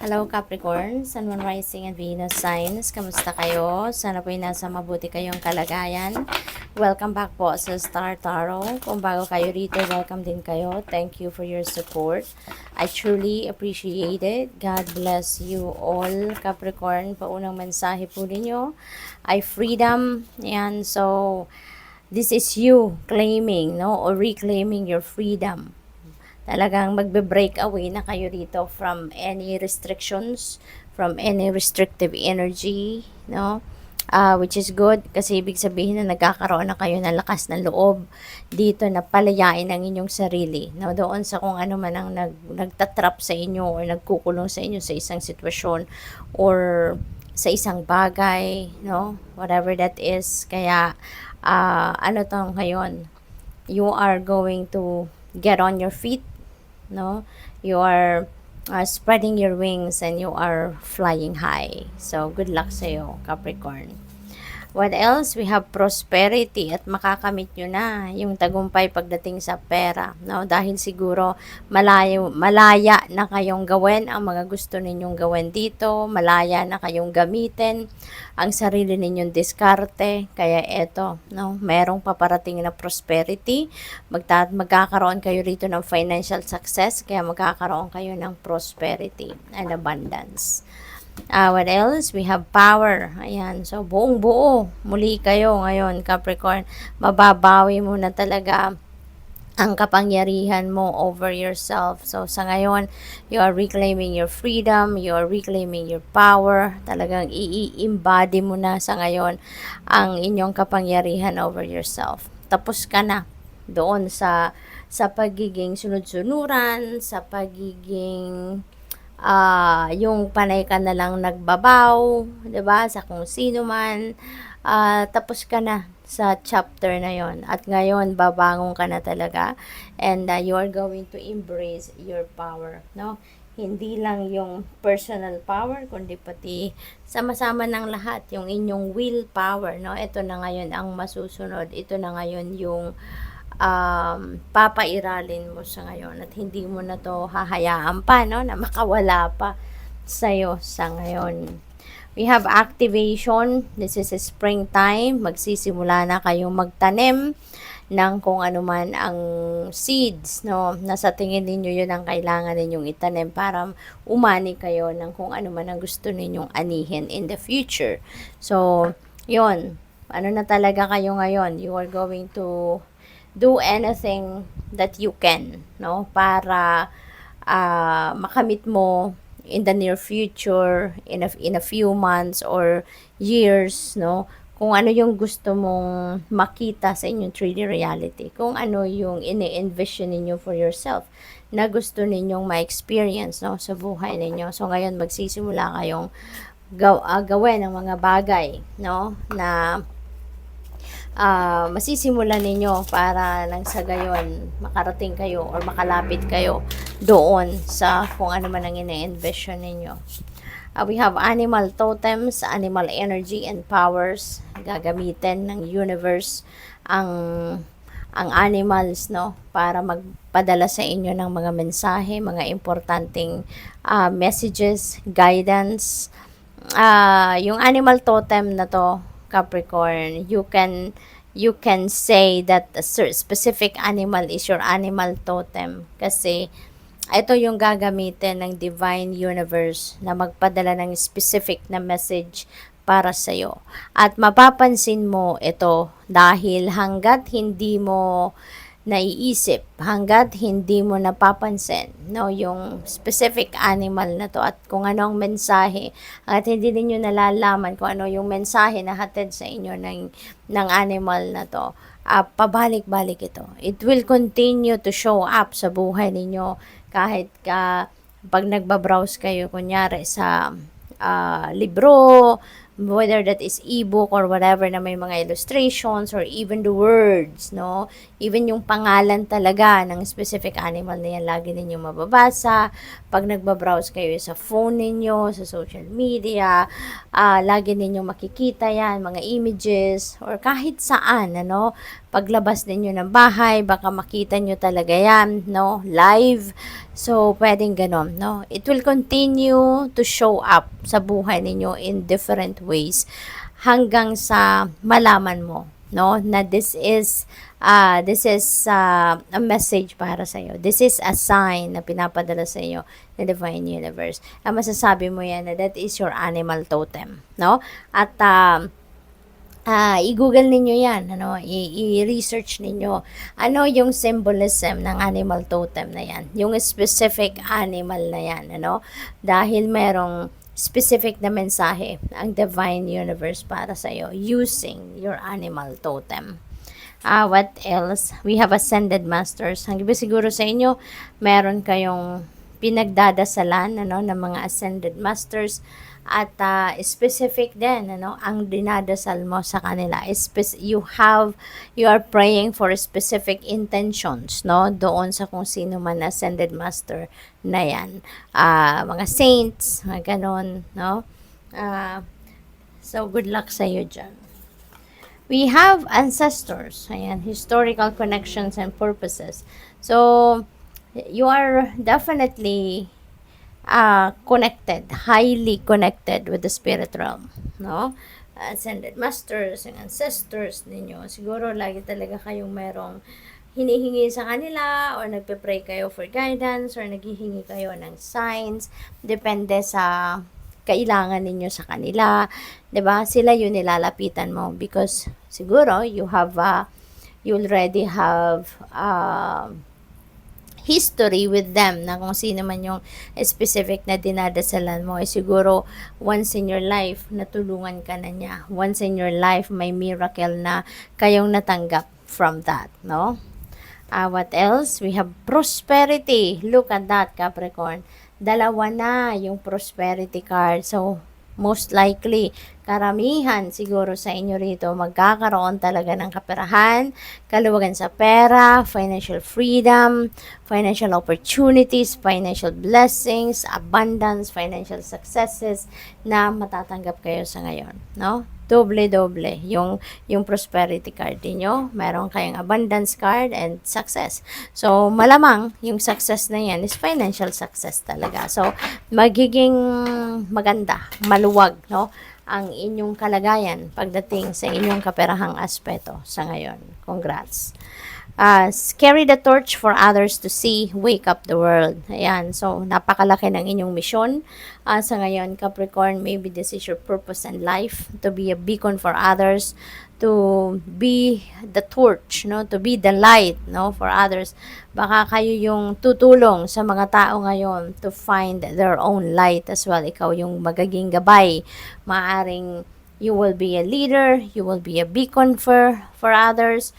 Hello Capricorn, Sun, Moon, Rising, and Venus signs. Kamusta kayo? Sana po'y nasa mabuti kayong kalagayan. Welcome back po sa Star Tarot. Kung bago kayo rito, welcome din kayo. Thank you for your support. I truly appreciate it. God bless you all, Capricorn. Paunang mensahe po ninyo ay freedom. Yan, so this is you claiming, no, or reclaiming your freedom. Talagang magbe-break away na kayo dito from any restrictions, from any restrictive energy, no? Which is good kasi ibig sabihin na nagkakaroon na kayo ng lakas ng loob dito na palayain ang inyong sarili, no? Doon sa kung ano man ang nagtatrap sa inyo or nagkukulong sa inyo sa isang sitwasyon or sa isang bagay, no? Whatever that is. Kaya, ano to ngayon? You are going to get on your feet, no, you are spreading your wings and you are flying high. So good luck sa iyo, Capricorn. What else? We have prosperity at makakamit nyo na yung tagumpay pagdating sa pera. No? Dahil siguro malaya na kayong gawin ang mga gusto ninyong gawin dito. Malaya na kayong gamitin ang sarili ninyong diskarte. Kaya eto, no? Merong paparating na prosperity. Magkakaroon kayo rito ng financial success. Kaya magkakaroon kayo ng prosperity and abundance. What else? We have power. Ayan. So, buong buo. Muli kayo ngayon, Capricorn. Mababawi mo na talaga ang kapangyarihan mo over yourself. So, sa ngayon, you are reclaiming your freedom, you are reclaiming your power. Talagang i-embody mo na sa ngayon ang inyong kapangyarihan over yourself. Tapos ka na doon sa pagiging sunod-sunuran, sa pagiging yung panay ka na lang nagbabaw, 'di ba? Sa kung sino man, tapos ka na sa chapter na yon. At ngayon babangon ka na talaga and you are going to embrace your power, no? Hindi lang yung personal power kundi pati sama-sama ng lahat yung inyong willpower, no? Ito na ngayon ang masusunod. Ito na ngayon yung papairalin mo sa ngayon at hindi mo na to hahayaan pa, no, na makawala pa sa'yo sa ngayon. We have activation. This is a springtime. Magsisimula na kayong magtanim ng kung ano man ang seeds, no, nasa tingin ninyo yun ang kailangan ninyong itanim para umani kayo ng kung ano man ang gusto ninyong anihin in the future. So, yun. Ano na talaga kayo ngayon? You are going to do anything that you can, no, para makamit mo in the near future, in a few months or years, no, kung ano yung gusto mong makita sa inyong 3D reality, kung ano yung ini-envision ninyo for yourself na gusto ninyong ma-experience, no, sa buhay ninyo. So ngayon magsisimula kayong gawin ng mga bagay, no, na masisimulan ninyo para nang sa gayon makarating kayo or makalapit kayo doon sa kung ano man ang ine-envision ninyo. We have animal totems, animal energy and powers. Gagamitin ng universe ang animals, no, para magpadala sa inyo ng mga mensahe, mga importanteng messages, guidance. Yung animal totem na to, Capricorn, you can say that a specific animal is your animal totem kasi ito yung gagamitin ng divine universe na magpadala ng specific na message para sa iyo. At mapapansin mo ito dahil hanggat hindi mo naiisip, hanggat hindi mo napapansin, no, yung specific animal na to at kung ano ang mensahe, at hindi niyo nalalaman kung ano yung mensahe na hatid sa inyo ng animal na to, pabalik-balik ito. It will continue to show up sa buhay ninyo kahit pag nagbabrowse kayo kunyari sa libro, whether that is ebook or whatever na may mga illustrations or even the words, no? Even yung pangalan talaga ng specific animal na yan, lagi ninyong mababasa. Pag nagbabrowse kayo sa phone ninyo, sa social media, lagi ninyong makikita yan, mga images, or kahit saan, ano? Paglabas ninyo ng bahay, baka makita nyo talaga yan, no? Live. So, pwedeng ganon, no? It will continue to show up sa buhay ninyo in different ways hanggang sa malaman mo, no? Na this is a message para sa iyo. This is a sign na pinapadala sa iyo ng Divine Universe. Ang masasabi mo yan na that is your animal totem, no? At i-google ninyo yan, ano, i-research ninyo. Ano yung symbolism ng animal totem na yan? Yung specific animal na yan, ano? Dahil merong specific na mensahe ang Divine Universe para sa iyo using your animal totem. What else? We have ascended masters. Ang ibig siguro sa inyo, meron kayong pinagdadasalan, ano, ng mga ascended masters. At specific din, ano, ang dinadasal mo sa kanila. You are praying for specific intentions, no, doon sa kung sino man ascended master na yan. Mga saints, mga ganon, no. So, good luck sa iyo dyan. We have ancestors, ayan, historical connections and purposes. So, you are definitely connected, highly connected with the spirit realm, no? Ascended masters, yung ancestors ninyo, siguro lagi talaga kayong merong hinihingi sa kanila or nagpe-pray kayo for guidance or naghihingi kayo ng signs, depende sa kailangan ninyo sa kanila, 'di ba? Sila yung nilalapitan mo because siguro you already have history with them na kung sino man yung specific na dinadasalan mo, siguro once in your life natulungan ka na niya. Once in your life may miracle na kayong natanggap from that, no? What else? We have prosperity. Look at that, Capricorn. Dalawa na yung prosperity card. So, most likely, karamihan siguro sa inyo rito magkakaroon talaga ng kaperahan, kaluwagan sa pera, financial freedom, financial opportunities, financial blessings, abundance, financial successes na matatanggap kayo sa ngayon, no? Doble-doble yung prosperity card niyo. Meron kayong abundance card and success. So, malamang yung success na yan is financial success talaga. So, magiging maganda, maluwag, no, ang inyong kalagayan pagdating sa inyong kaperahang aspeto sa ngayon. Congrats. Carry the torch for others to see, wake up the world. Ayan, so napakalaki ng inyong mission. Sa ngayon, Capricorn, maybe this is your purpose in life, to be a beacon for others, to be the torch, no, to be the light, no, for others. Baka kayo yung tutulong sa mga tao ngayon to find their own light as well. Ikaw yung magaging gabay. Maaring you will be a leader, you will be a beacon for others.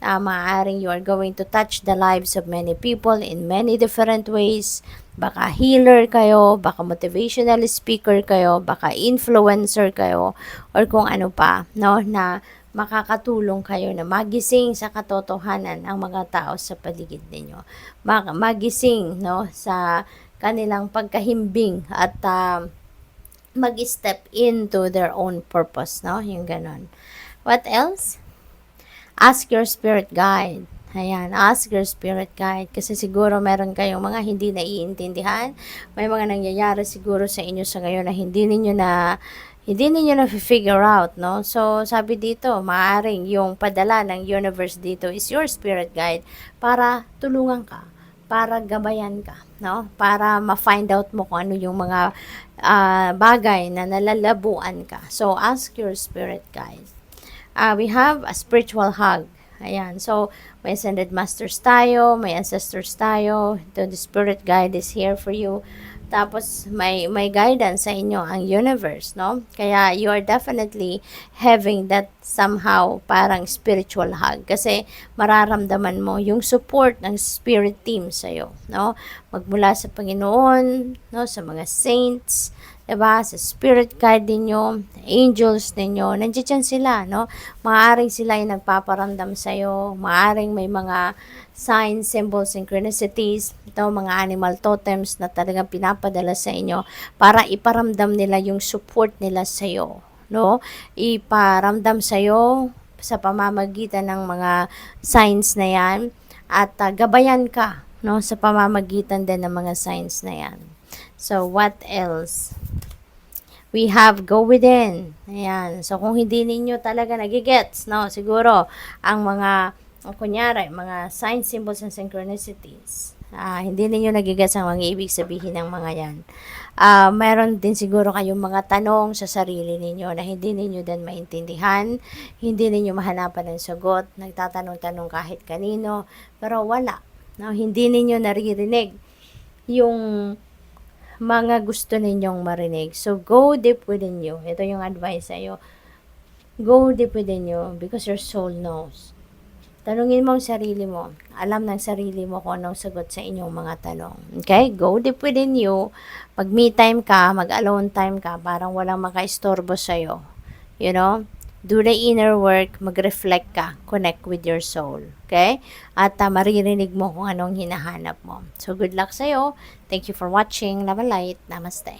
Maaaring you are going to touch the lives of many people in many different ways. Baka healer kayo, baka motivational speaker kayo, baka influencer kayo, or kung ano pa, no, na makakatulong kayo na magising sa katotohanan ang mga tao sa paligid ninyo. Magising, no, sa kanilang pagkahimbing at mag-step into their own purpose, no, yung ganon. What else? Ask your spirit guide. Ayan, ask your spirit guide. Kasi siguro meron kayong mga hindi naiintindihan. May mga nangyayari siguro sa inyo sa ngayon na hindi ninyo na figure out, no? So, sabi dito, maaaring yung padala ng universe dito is your spirit guide para tulungan ka, para gabayan ka, no? Para ma-find out mo kung ano yung mga bagay na nalalabuan ka. So, ask your spirit guide. We have a spiritual hug. Ayan. So, may ascended masters tayo, may ancestors tayo. The spirit guide is here for you. Tapos, may guidance sa inyo ang universe, no? Kaya, you are definitely having that somehow parang spiritual hug. Kasi, mararamdaman mo yung support ng spirit team sa'yo, no? Magmula sa Panginoon, no? Sa mga saints, diba? Sa spirit guide ninyo, angels ninyo, nandiyan sila, no? Maaring sila ay nagpaparamdam sa'yo, maaring may mga signs, symbols, synchronicities, ito, mga animal totems na talagang pinapadala sa inyo para iparamdam nila yung support nila sa'yo, no? Iparamdam sa'yo sa pamamagitan ng mga signs na yan at gabayan ka, no, sa pamamagitan din ng mga signs na yan. So, what else? We have go within. Ayan. So, kung hindi ninyo talaga nagigets, no, siguro, ang mga, kunyari, mga signs, symbols, and synchronicities, hindi ninyo nagigets ang mga ibig sabihin ng mga yan. Meron din siguro kayong mga tanong sa sarili ninyo na hindi ninyo din maintindihan, hindi ninyo mahanapan ng sagot, nagtatanong-tanong kahit kanino, pero wala. No, hindi ninyo naririnig yung mga gusto ninyong marinig. So, go deep within you. Ito yung advice sa'yo. Go deep within you because your soul knows. Tanungin mo ang sarili mo. Alam ng sarili mo kung anong sagot sa inyong mga tanong. Okay? Go deep within you. Mag me time ka, mag alone time ka, parang walang makaistorbo sa'yo. You know? Do the inner work, mag-reflect ka, connect with your soul. Okay? At maririnig mo kung anong hinahanap mo. So, good luck sa'yo. Thank you for watching. Love and light. Namaste.